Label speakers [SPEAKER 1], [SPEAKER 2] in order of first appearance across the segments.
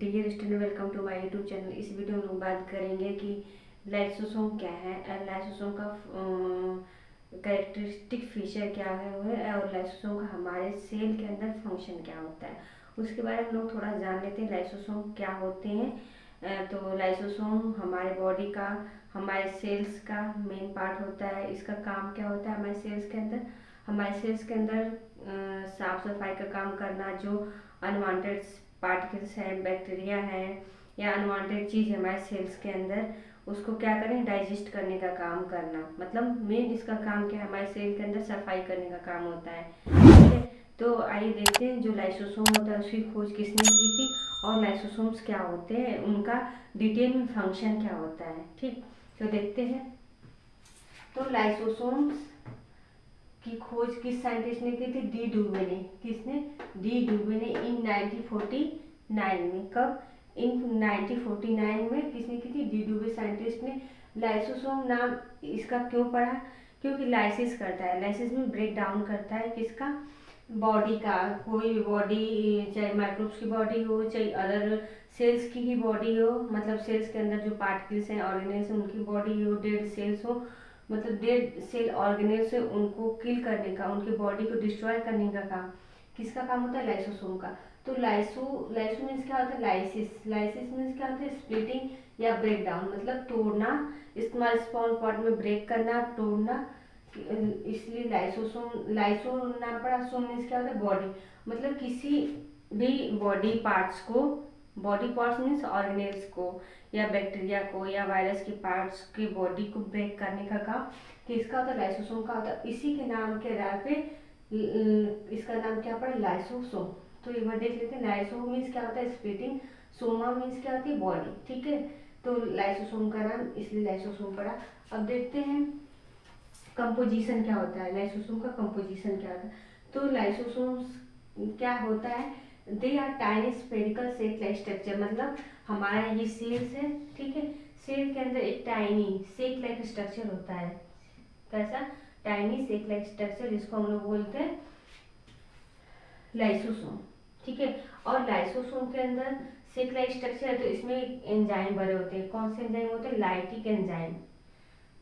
[SPEAKER 1] Dear student, welcome to my YouTube channel. इस video में हम बात करेंगे कि लाइसोसोम क्या है और लाइसोसोम का कैरेक्टरिस्टिक फीचर क्या है और लाइसोसोम का हमारे सेल के अंदर फंक्शन क्या होता है, उसके बारे में हम लोग थोड़ा जान लेते हैं। लाइसोसोम क्या होते हैं। तो लाइसोसोम हमारे बॉडी का, हमारे सेल्स का मेन पार्ट होता है। इसका काम क्या होता है हमारे सेल्स के अंदर साफ सफाई का काम करना, जो अनवांटेड पार्टिकल्स है, बैक्टीरिया है या अनवांटेड चीज़ है हमारे सेल्स के अंदर, उसको क्या करें, डाइजेस्ट करने का काम करना। मतलब मेन इसका काम क्या है, हमारे सेल के अंदर सफाई करने का काम होता है। ठीक है, तो आइए देखते हैं जो लाइसोसोम होता है उसकी खोज किसने की थी और लाइसोसोम्स क्या होते हैं, उनका डिटेल में फंक्शन क्या होता है। ठीक, तो देखते हैं। तो लाइसोसोम्स की खोज किस साइंटिस्ट ने की थी? डी डुवे ने। किसने? डी डुवे ने इन 1949 में। कब? इन 1949 में किसने की थी? डी डुवे साइंटिस्ट ने। लाइसोसोम नाम इसका क्यों पड़ा? क्योंकि लाइसिस करता है, लाइसिस में ब्रेक डाउन करता है किसका? बॉडी का। कोई भी बॉडी, चाहे माइक्रोब्स की बॉडी हो, चाहे अदर सेल्स की ही बॉडी हो, मतलब सेल्स के अंदर जो पार्टिकल्स हैं, ऑर्गेनेल्स हैं, उनकी बॉडी हो, डेड सेल्स हो, मतलब डेड सेल ऑर्गेनेल से उनको किल करने का, उनकी बॉडी को डिस्ट्रॉय करने का काम किसका काम होता है? लाइसोसोम का। तो लाइसो मीन्स क्या होता है? लाइसिस। लाइसिस मीन्स क्या होता है? स्प्लिटिंग या ब्रेक डाउन, मतलब तोड़ना, स्मॉल पार्ट में ब्रेक करना, तोड़ना। इसलिए लाइसो नाम पड़ा। सो मीन्स क्या होता है? बॉडी, मतलब किसी भी बॉडी पार्ट्स मीन्स ऑर्गेनेल्स को या बैक्टीरिया को या वायरस के पार्ट्स की बॉडी को ब्रेक करने का काम किसका होता है? लाइसोसोम का होता है। इसी के नाम के आधार पे इसका नाम क्या पड़ा? लाइसोसोम। तो एक बार देख लेते हैं। लाइसो मीन्स क्या होता है? स्प्लिटिंग। सोमा मीन्स क्या होती है? बॉडी। ठीक है, तो लाइसोसोम का नाम इसलिए लाइसोसोम पड़ा। अब देखते हैं कंपोजिशन क्या होता है, लाइसोसोम का कंपोजिशन क्या होता है। तो लाइसोसोम क्या होता है? They are tiny spherical cell like structure, मतलब हमारा ये सेल्स है, ठीक है, सेल के अंदर एक टाइनी सेक लाइक स्ट्रक्चर होता है। कैसा? टाइनी सेक लाइक स्ट्रक्चर, जिसको हम लोग बोलते हैं लाइसोसोम। ठीक है, और लाइसोसोम के अंदर सेक लाइक स्ट्रक्चर है, तो इसमें एंजाइम भरे होते हैं। कौन से एंजाइम होते हैं? Lytic enzyme,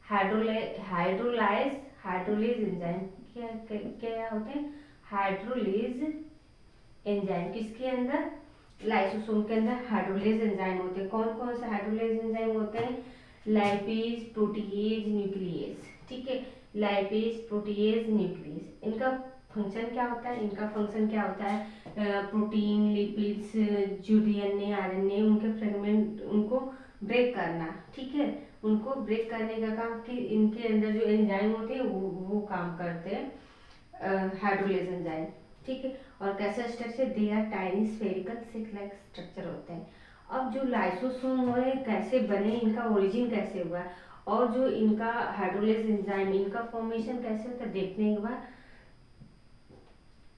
[SPEAKER 1] hydrolase enzyme. क्या क्या होते हैं? Hydrolase enzyme. किसके अंदर? लाइसोसोम के अंदर हाइड्रोलेज एंजाइम होते हैं। कौन कौन से हाइड्रोलेज एंजाइम होते हैं? Lipase, protease, nucleus. ठीक है, लाइपेज, प्रोटीएज, न्यूक्लियस। इनका फंक्शन क्या होता है? प्रोटीन, लिपिड्स, जो डीएनए, आरएनए, उनके फ्रेगमेंट, उनको ब्रेक करना। ठीक है, उनको ब्रेक करने का काम कि इनके अंदर जो एंजाइम होते हैं वो काम करते हैं, हाइड्रोलेज एंजाइम। ठीक है, और कैसा structure? They are tiny spherical sac like structure होते हैं। अब जो लाइसोसोम हुए कैसे बने, इनका ओरिजिन कैसे हुआ और जो इनका हाइड्रोलेज एंजाइम, इनका फॉर्मेशन कैसे होता है, देखने के बाद।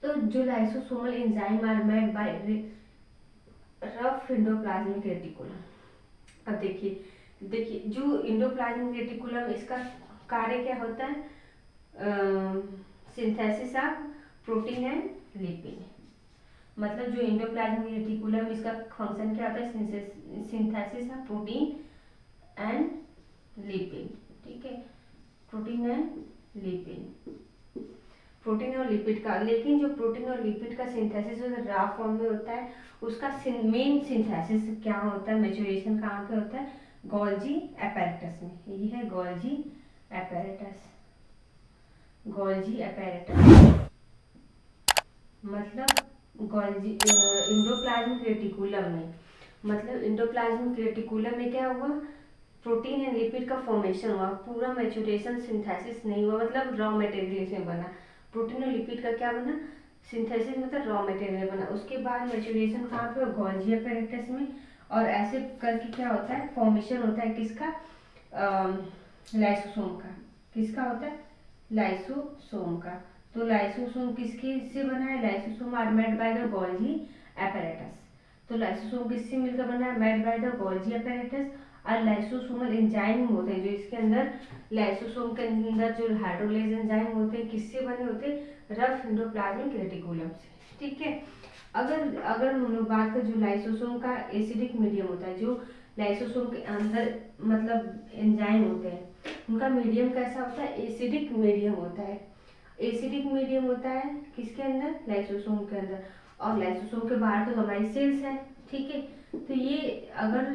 [SPEAKER 1] तो जो lysosomal enzyme are made by rough endoplasmic reticulum. अब देखिए देखिए जो इंडोप्लाज्मिक रेटिकुलम, इसका कार्य क्या होता है? Synthesis of protein and lipid. मतलब जो इंडोप्लाज्मिक रेटिकुलम, इसका फंक्शन क्या होता है? Synthesis of protein and lipid. ठीक है, प्रोटीन एंड लिपिड, प्रोटीन और लिपिड का। लेकिन जो प्रोटीन और लिपिड का सिंथेसिस जो रॉ फॉर्म में होता है, उसका मेन सिंथेसिस क्या होता है, मैच्योरेशन कहाँ पे होता है? गोल्जी एपेरेटस में। ये है गोल्जी एपेरेटस। गोल्जी एपेरेटस मतलब गोल्जी इंडोप्लाज्मिक रेटिकुलम में, मतलब इंडोप्लाज्मिक रेटिकुलम में क्या हुआ? प्रोटीन एंड लिपिड का फॉर्मेशन हुआ, पूरा मैच्योरेशन सिंथेसिस नहीं हुआ, मतलब रॉ मटेरियल इसमें बना। प्रोटीन और लिपिड का क्या बना? सिंथेसिस, मतलब रॉ मटेरियल बना। उसके बाद मैच्योरेशन कहाँ पे? गोल्जी एपेरेटस में। और ऐसे करके क्या होता है? फॉर्मेशन होता है किसका? लाइसोसोम का। किसका होता है? लाइसोसोम का। तो लाइसोसोम किसके से बना है? Lysosome are made by the Golgi apparatus. तो लाइसोसोम किससे मिलकर बना है? Made by the Golgi apparatus. और लाइसोसोमल एंजाइम होते हैं जो इसके अंदर, लाइसोसोम के अंदर जो हाइड्रोलेज एंजाइम होते हैं किससे बने होते हैं, रफ एंडोप्लाज्मिक रेटिकुलम से, ठीक है। अगर अगर हम लोग बात करें जो लाइसोसोम का एसिडिक मीडियम होता है, जो लाइसोसोम के अंदर मतलब एंजाइम होते हैं उनका मीडियम कैसा होता है, एसिडिक मीडियम होता है। एसिडिक मीडियम होता है किसके अंदर, लाइसोसोम के अंदर, और लाइसोसोम के बाहर तो हमारी सेल्स है, ठीक है। तो ये अगर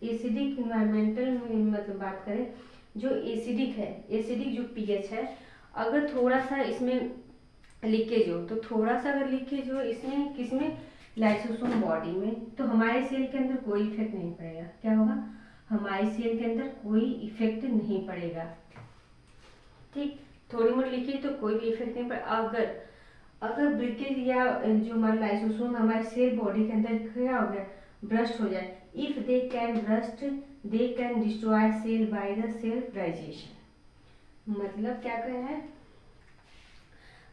[SPEAKER 1] एसिडिक इन्वायरमेंटल में मतलब बात करें, जो एसिडिक है, एसिडिक जो पीएच है, अगर थोड़ा सा इसमें लीकेज हो, तो थोड़ा सा अगर लीकेज हो इसमें किसमें, लाइसोसोम बॉडी में, तो हमारे सेल के अंदर कोई इफेक्ट नहीं पड़ेगा। क्या होगा, हमारे सेल के अंदर कोई इफेक्ट नहीं पड़ेगा, ठीक। थोड़ी मोटी लीकेज तो कोई भी इफेक्ट नहीं पड़ेगा। अगर अगर ब्रेकेज या जो हमारा लाइसोसोम हमारे सेल बॉडी के अंदर क्या हो गया, ब्रस्ट हो जाए, if they can burst they can destroy cell by the self digestion. मतलब क्या कह रहा है,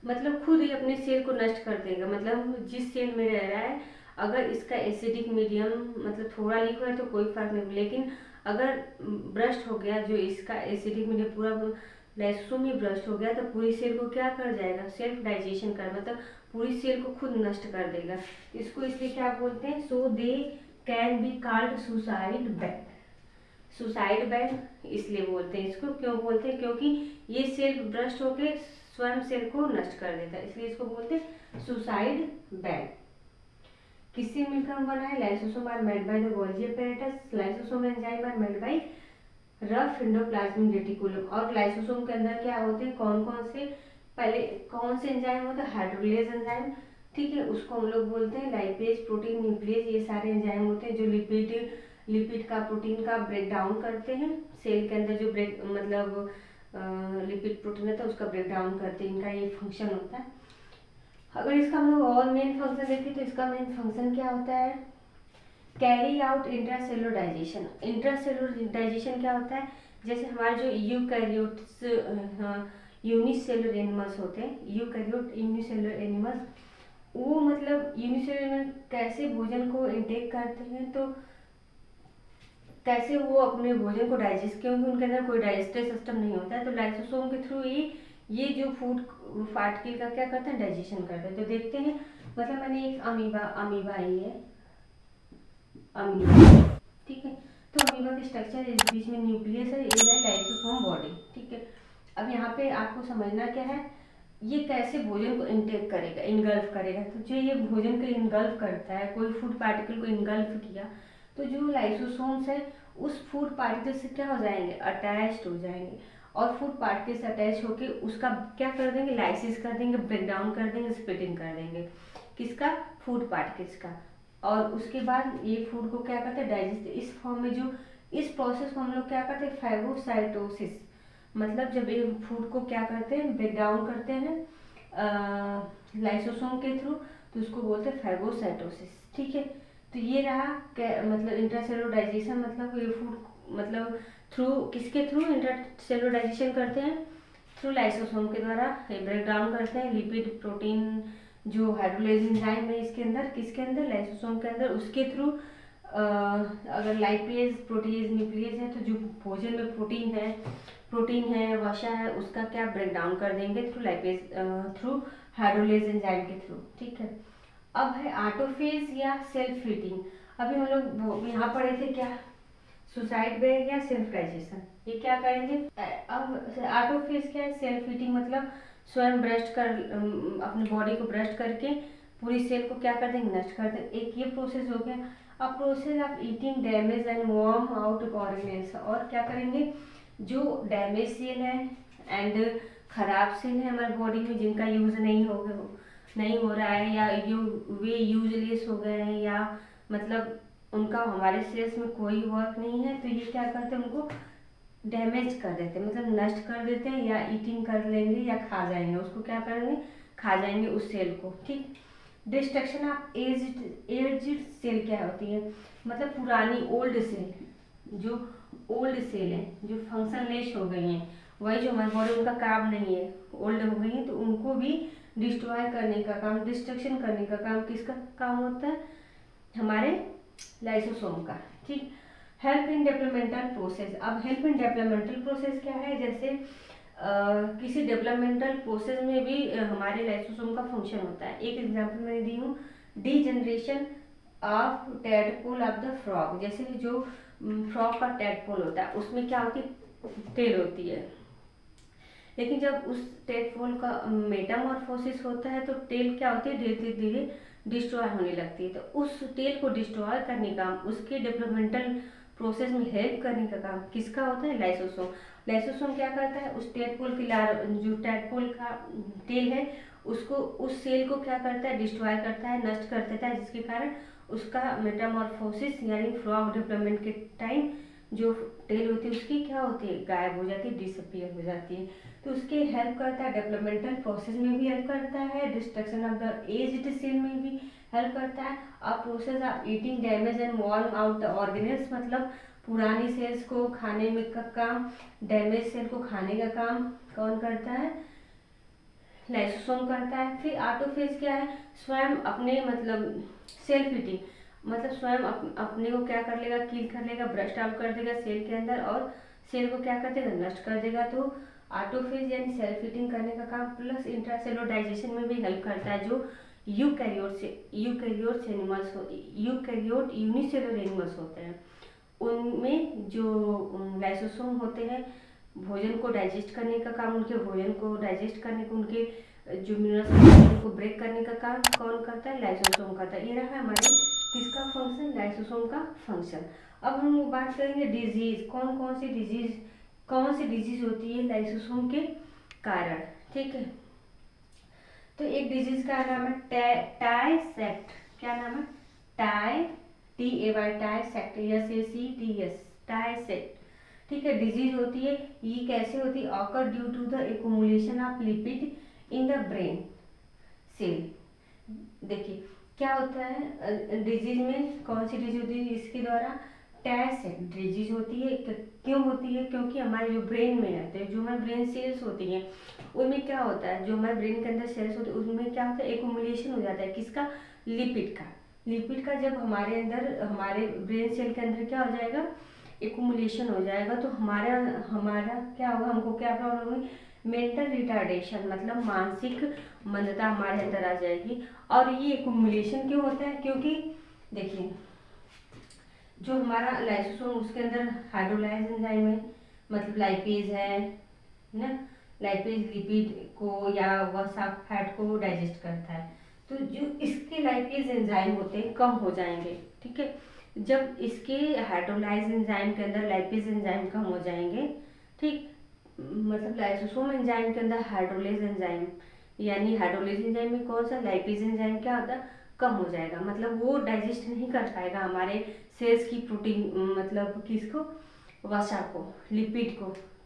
[SPEAKER 1] मतलब खुद ही अपने सेल को नष्ट कर देगा। मतलब जिस सेल में रह रहा है, अगर इसका एसिडिक मीडियम मतलब थोड़ा लीक हुआ है तो कोई फर्क नहीं, लेकिन अगर ब्रस्ट हो गया, जो इसका एसिडिक मीडियम पूरा लाइसोसोम ही ब्रस्ट हो गया, तो पूरी सेल को क्या कर जाएगा, सेल्फ डाइजेशन कर, मतलब पूरी सेल को खुद नष्ट कर देगा। इसको इसलिए क्या बोलते हैं, so they can be called suicide bag. Suicide bag इसलिए बोलते हैं इसको, क्यों बोलते हैं, क्योंकि ये सेल ब्रस्ट होके स्वयं सेल को नष्ट कर देता है, इसलिए इसको बोलते हैं सुसाइड बैग। किससे मिलकर बना है, lysosome are made by the Golgi apparatus, lysosome enzyme are made by rough endoplasmic reticulum. और लाइसोसोम के अंदर क्या होते हैं, कौन कौन से, पहले कौन से एंजाइम होते हैं, हाइड्रोलेज एंजाइम, ठीक है, उसको हम लोग बोलते हैं लाइपेज, प्रोटीन, न्यूक्लियस, ये सारे एंजाइम होते हैं जो लिपिड का, प्रोटीन का ब्रेक डाउन करते हैं। सेल के अंदर जो ब्रेक मतलब लिपिड प्रोटीन होता है उसका ब्रेक डाउन करते हैं, इनका ये फंक्शन होता है। अगर इसका हम लोग और मेन फंक्शन देखें तो इसका मेन फंक्शन क्या होता है, carry out intracellular digestion. Intracellular digestion क्या होता है, जैसे हमारे जो यूकैरियोट्स यूनिसेलुलर एनिमल्स होते हैं, यूकैरियोट यूनिसेलुलर एनिमल्स, वो मतलब यूनिसेलुलर में कैसे भोजन को इंटेक करते हैं, तो कैसे वो अपने भोजन को डाइजेस्ट, क्योंकि उनके अंदर कोई डाइजेस्टिव सिस्टम नहीं होता है, तो लाइसोसोम के थ्रू ये जो फूड पार्टिकल का क्या करते हैं, डाइजेशन करते हैं। तो देखते हैं, मतलब मैंने एक अमीबा ही है, अमीबा, ठीक है। तो अमीबा का स्ट्रक्चर, इस बीच में न्यूक्लियस है, ये है लाइसोसोम बॉडी, ठीक है। अब यहाँ पे आपको समझना क्या है, ये कैसे भोजन को इनटेक करेगा, इनगल्फ करेगा। तो जो ये भोजन को इनगल्फ करता है, कोई फूड पार्टिकल को इनगल्फ किया, तो जो लाइसोसोम्स है उस फूड पार्टिकल से क्या हो जाएंगे, अटैच्ड हो जाएंगे, और फूड पार्टिकल से अटैच होके उसका क्या कर देंगे, लाइसिस कर देंगे, ब्रेक डाउन कर देंगे, स्प्लिटिंग कर देंगे, किसका, फूड पार्टिकल्स का। और उसके बाद ये फूड को क्या करते हैं, डाइजेस्ट, इस फॉर्म में जो इस प्रोसेस को हम लोग क्या करते हैं, फैगोसाइटोसिस, मतलब जब ये फूड को क्या करते हैं, ब्रेक डाउन करते हैं लाइसोसोम के थ्रू, तो उसको बोलते हैं फैगोसाइटोसिस, ठीक है। तो ये रहा मतलब इंट्रासेलुलर डाइजेशन, मतलब ये फूड मतलब थ्रू किसके थ्रू इंट्रासेलुलर डाइजेशन करते हैं, थ्रू लाइसोसोम के द्वारा ब्रेक डाउन करते हैं लिपिड, प्रोटीन, जो हाइड्रोलेज एंजाइम है इसके अंदर, किसके अंदर, लाइसोसोम के अंदर, उसके थ्रू अगर लाइपेज, प्रोटीज, न्यूक्लियस है, तो जो भोजन में प्रोटीन है, वसा है, उसका क्या ब्रेक डाउन कर देंगे through lipase, through hydrolase enzyme के थ्रू, ठीक है। अब है ऑटोफेज या सेल्फ हीटिंग। अभी हम लोग यहाँ पढ़े थे क्या, सुसाइड बैग या सेल्फ डाइजेशन, ये क्या करेंगे। अब ऑटोफेज क्या है, सेल्फ हीटिंग, मतलब स्वयं ब्रस्ट कर अपनी बॉडी को ब्रस्ट करके पूरी सेल को क्या कर देंगे, नष्ट कर देंगे, एक ये प्रोसेस हो गया। अब process of eating damage and warm out organelles, और क्या करेंगे, जो डैमेज सेल है एंड खराब सेल है हमारी बॉडी में, जिनका यूज नहीं हो रहा है, या वे यूजलेस हो गए हैं, या मतलब उनका हमारे सेल्स में कोई वर्क नहीं है, तो ये क्या करते हैं, उनको डैमेज कर देते हैं, मतलब नष्ट कर देते हैं, या ईटिंग कर लेंगे, या खा जाएंगे, उसको क्या करेंगे, खा जाएंगे उस सेल को, ठीक। डिस्ट्रक्शन ऑफ एज्ड सेल क्या होती है, मतलब पुरानी ओल्ड सेल, जो ओल्ड सेल है, जो फंक्शनलेस हो गई हैं, वही जो हमारी बॉडी उनका काम नहीं है, ओल्ड हो गई है, तो उनको भी डिस्ट्रॉय करने का काम, डिस्ट्रक्शन करने का काम किसका काम होता है, हमारे लाइसोसोम का, ठीक। Help in developmental process. अब हेल्प इन डेवलपमेंटल प्रोसेस क्या है, जैसे किसी डेवलपमेंटल प्रोसेस में भी हमारे लाइसोसोम का फंक्शन होता है। एक एग्जांपल मैंने दी हूँ, degeneration of tadpole of the frog. जैसे जो फ्रॉग का टेडपोल होता है उसमें क्या होती है, टेल होती है, लेकिन जब उस टेडपोल का मेटामॉर्फोसिस होता है तो टेल क्या होती है, धीरे धीरे डिस्ट्रॉय होने लगती है। तो उस टेल को डिस्ट्रॉय करने का, उसके डेवलपमेंटल प्रोसेस में हेल्प करने का काम किसका होता है, लाइसोसोम। लाइसोसोम क्या करता है, उस टेडपोल की जो टेडपोल का टेल है उसको, उस सेल को क्या करता है, डिस्ट्रॉय करता है, नष्ट कर देता है, जिसके कारण उसका मेटामॉर्फोसिस यानी फ्रॉग डेवलपमेंट के टाइम जो टेल होती है उसकी क्या होती है, गायब हो जाती है, डिसअपियर हो जाती है। तो उसके हेल्प करता है, डेवलपमेंटल प्रोसेस में भी हेल्प करता है, destruction of the aged cell में भी हेल्प करता है। अब process of eating damage and worn out the organelles, मतलब पुरानी सेल्स को खाने में का काम, डैमेज सेल को खाने का काम कौन करता है, लाइसोसोम करता है। फिर ऑटोफेज क्या है, स्वयं अपने मतलब सेल्फ ईटिंग, मतलब स्वयं अपने को क्या कर लेगा, किल कर लेगा, ब्रस्ट आउट कर देगा सेल के अंदर और सेल को क्या कर देगा, नष्ट कर देगा। तो ऑटोफेज यानी सेल्फ ईटिंग करने का काम, प्लस इंट्रासेलुलर डाइजेशन में भी हेल्प करता है। जो यूकैरियोट्स एनिमल्स हो, यूकैरियोट यूनिसेलुलर एनिमल्स होते हैं, उनमें जो लाइसोसोम होते हैं भोजन को डाइजेस्ट करने का काम, उनके भोजन को डाइजेस्ट करने का, उनके जो मिनरल्स को ब्रेक करने का काम कौन करता है, लाइसोसोम करता है। ये रहा हमारे किसका फंक्शन, लाइसोसोम का फंक्शन। अब हम बात करेंगे डिजीज, कौन सी डिजीज होती है लाइसोसोम के कारण, ठीक है। तो एक डिजीज का नाम है टाइसेक्ट, क्या नाम है, टाइसेक्ट, टाइसेक्ट, ठीक है, डिजीज होती है। ये कैसे होती है, occur due to the accumulation of lipid in the brain cell. देखिए क्या होता है डिजीज में, कौन सी डिजीज होती है इसके द्वारा, टाइसेक्ट डिजीज होती है। क्यों होती है, क्योंकि हमारे जो ब्रेन में रहते हैं, जो हमारे ब्रेन सेल्स होती हैं, उनमें क्या होता है, जो हमारे ब्रेन के अंदर सेल्स होते हैं उसमें क्या होता है, एक्यूमुलेशन हो जाता है, किसका, लिपिड का जब हमारे अंदर, हमारे ब्रेन सेल के अंदर क्या हो जाएगा, एक्यूमुलेशन हो जाएगा, तो हमारा हमारा क्या होगा, हमको क्या प्रॉब्लम होगी, मेंटल रिटार्डेशन, मतलब मानसिक मंदता हमारे अंदर आ जाएगी। और ये एक्यूमुलेशन क्यों होता है, क्योंकि देखिए जो हमारा लाइसोसोम उसके अंदर हाइड्रोलाइज एंजाइम है, मतलब लाइपेज है ना, लाइपेज लिपिड को या वसा फैट को डाइजेस्ट करता है। तो जो इसके लाइपेज एंजाइम होते हैं कम हो जाएंगे, ठीक है। जब इसके हाइड्रोलाइज एंजाइम के अंदर लाइपेज एंजाइम कम हो जाएंगे, ठीक, मतलब लाइसोसोम एंजाइम के अंदर हाइड्रोलेज एंजाइम, यानी हाइड्रोलेज एंजाइम में कौन सा, लाइपेज एंजाइम क्या होता है, कम हो जाएगा, मतलब वो डाइजेस्ट नहीं कर पाएगा हमारे सेल्स की प्रोटीन, मतलब किसको, वसा को, लिपिड को।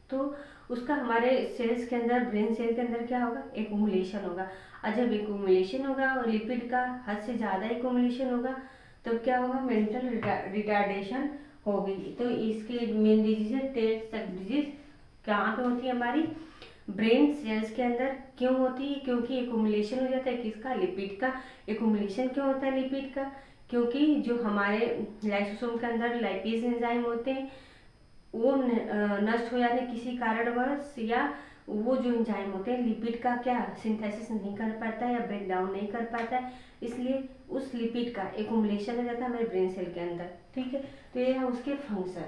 [SPEAKER 1] तो उसका हमारे सेल्स के अंदर, ब्रेन सेल के अंदर क्या होगा, एक्यूमुलेशन होगा। और जब एक्यूमुलेशन होगा और लिपिड का हद से ज़्यादा एक्यूमुलेशन होगा तब तो क्या होगा, मेंटल रिटार्डेशन होगी। तो इसके मेन डिजीज है टाइसेक्ट डिजीज, कहाँ पे होती है, हमारी ब्रेन सेल्स के अंदर। क्यों होती है, क्योंकि एक्यूमुलेशन हो जाता है किसका, लिपिड का। एक्यूमुलेशन क्यों होता है लिपिड का, क्योंकि जो हमारे लाइसोसोम के अंदर लाइपेज एंजाइम होते हैं वो नष्ट हो जाने किसी कारणवश, या वो जो एंजाइम होते हैं लिपिड का क्या सिंथेसिस नहीं कर पाता है या ब्रेक डाउन नहीं कर पाता है, इसलिए उस लिपिड का एक्यूमुलेशन हो जाता है हमारे ब्रेन सेल के अंदर, ठीक है। तो ये है उसके फंक्शन।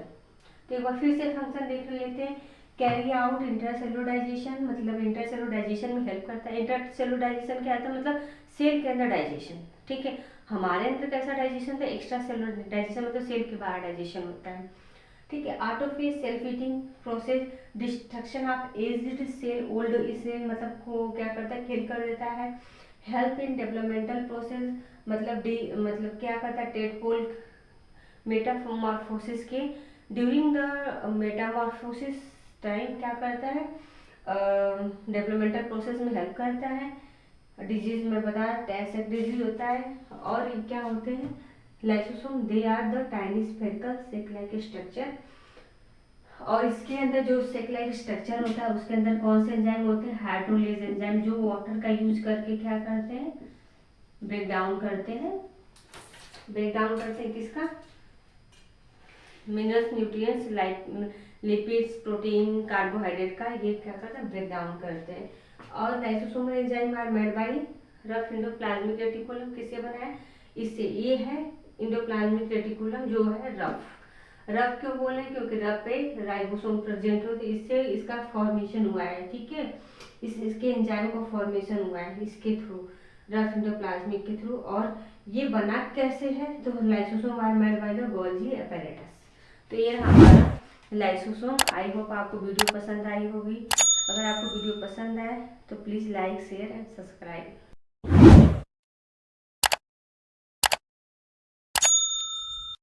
[SPEAKER 1] तो एक बार फिर से फंक्शन देख लेते हैं। कैरी आउट इंटरसेलुलर डाइजेशन, मतलब इंटरसेलुलर डाइजेशन में हेल्प करता है। इंटरसेलुलर डाइजेशन क्या होता है, मतलब सेल के अंदर डाइजेशन, ठीक है। हमारे अंदर कैसा डाइजेशन था, एक्स्ट्रा सेलुलर डाइजेशन, मतलब सेल के बाहर डाइजेशन होता है, ठीक है। Autophagy self eating process, destruction of aged cell, old cell मतलब को क्या करता है, किल कर देता है। हेल्प इन डेवलपमेंटल प्रोसेस, मतलब क्या करता है, टेडपोल मेटामॉर्फोसिस के ड्यूरिंग द मेटामॉर्फोसिस टाइम क्या करता है, डेवलपमेंटल प्रोसेस में हेल्प करता है। डिजीज में बताया टाइसेक्ट डिजीज होता है। और क्या होते हैं lysosome, they are the tiny spherical sac like structure. और इसके अंदर जो सेक लाइक स्ट्रक्चर होता है उसके अंदर कौन से एंजाइम होते हैं, हाइड्रोलेज एंजाइम, जो वाटर का यूज करके क्या करते हैं, ब्रेक डाउन करते हैं किसका, minerals, nutrients, lipids, protein, carbohydrate का ये क्या करते हैं, ब्रेक डाउन करते हैं। और lysosomal enzyme are made by rough endoplasmic reticulum. किससे बना है, इससे। ये है इंडोप्लाज्मिक रेटिकुलम जो है रफ। रफ क्यों बोले, क्योंकि रफ पे राइबोसोम प्रेजेंट होते, इससे इसका फॉर्मेशन हुआ है, ठीक है। इसके एंजाइम का फॉर्मेशन हुआ है इसके थ्रू, रफ इंडोप्लाज्मिक के थ्रू। और ये बना कैसे है, तो lysosome are made by the Golgi apparatus। तो ये हमारा लाइसोसोम। आई होप आपको वीडियो पसंद आई होगी। अगर आपको वीडियो पसंद आए तो please like, share and subscribe.